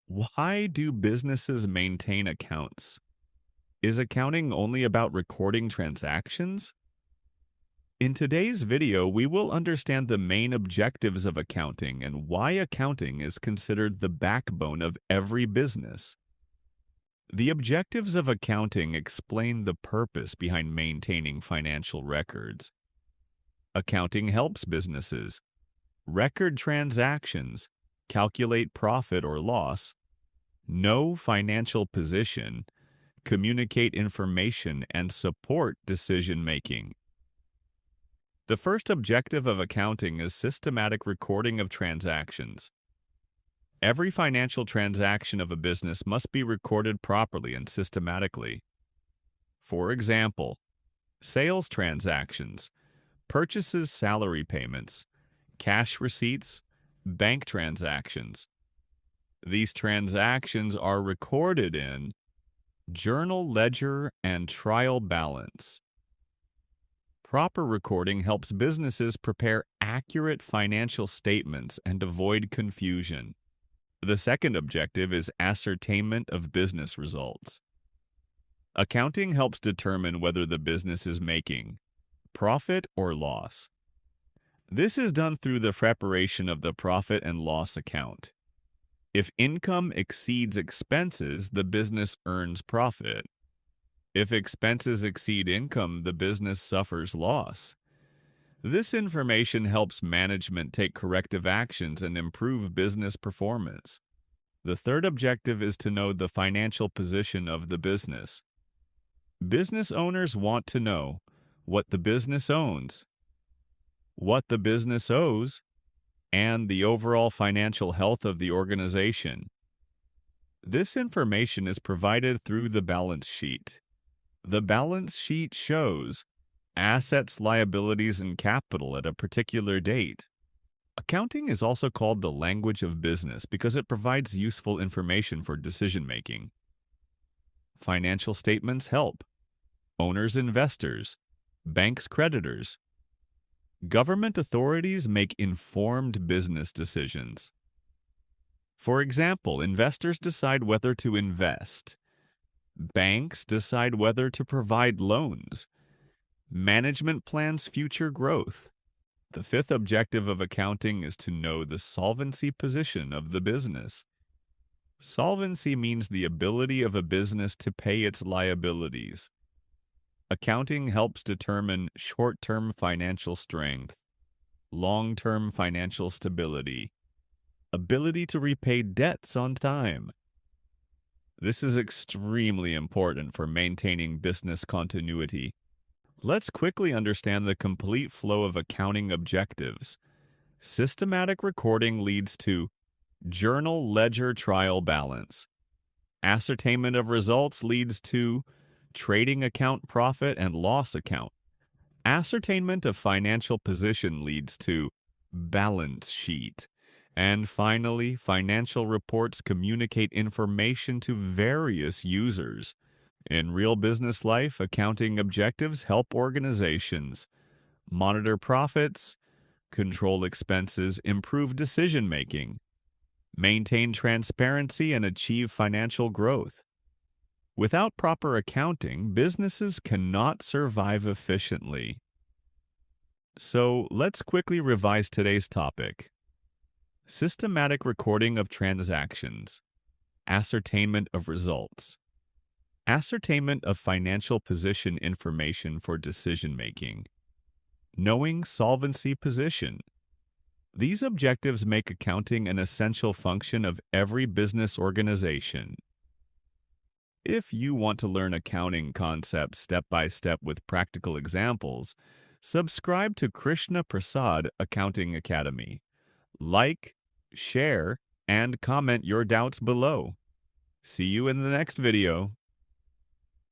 Why do businesses maintain accounts? Is accounting only about recording transactions? In today's video, we will understand the main objectives of accounting and why accounting is considered the backbone of every business. The objectives of accounting explain the purpose behind maintaining financial records. Accounting helps businesses record transactions, calculate profit or loss, know financial position, communicate information, and support decision making. The first objective of accounting is systematic recording of transactions. Every financial transaction of a business must be recorded properly and systematically. For example, sales transactions, purchases, salary payments, cash receipts, bank transactions. These transactions are recorded in journal, ledger, and trial balance. Proper recording helps businesses prepare accurate financial statements and avoid confusion. The second objective is ascertainment of business results. Accounting helps determine whether the business is making profit or loss. This is done through the preparation of the profit and loss account. If income exceeds expenses, the business earns profit. If expenses exceed income, the business suffers loss. This information helps management take corrective actions and improve business performance. The third objective is to know the financial position of the business. Business owners want to know what the business owns, what the business owes, and the overall financial health of the organization. This information is provided through the balance sheet. The balance sheet shows assets, liabilities, and capital at a particular date. Accounting is also called the language of business because it provides useful information for decision making. Financial statements help owners, investors, banks, creditors. Government authorities make informed business decisions. For example, investors decide whether to invest. Banks decide whether to provide loans. Management plans future growth. The fifth objective of accounting is to know the solvency position of the business. Solvency means the ability of a business to pay its liabilities. Accounting helps determine short-term financial strength, long-term financial stability, ability to repay debts on time. This is extremely important for maintaining business continuity. Let's quickly understand the complete flow of accounting objectives. Systematic recording leads to journal, ledger, trial balance. Ascertainment of results leads to trading account, profit and loss account. Ascertainment of financial position leads to balance sheet. And finally, financial reports communicate information to various users. In real business life, accounting objectives help organizations monitor profits, control expenses, improve decision making, maintain transparency, and achieve financial growth. Without proper accounting, businesses cannot survive efficiently. So let's quickly revise today's topic. Systematic recording of transactions. Ascertainment of results. Ascertainment of financial position information for decision making. Knowing solvency position. These objectives make accounting an essential function of every business organization. If you want to learn accounting concepts step by step with practical examples, subscribe to Krishna Prasad Accounting Academy. Like, share, and comment your doubts below. See you in the next video.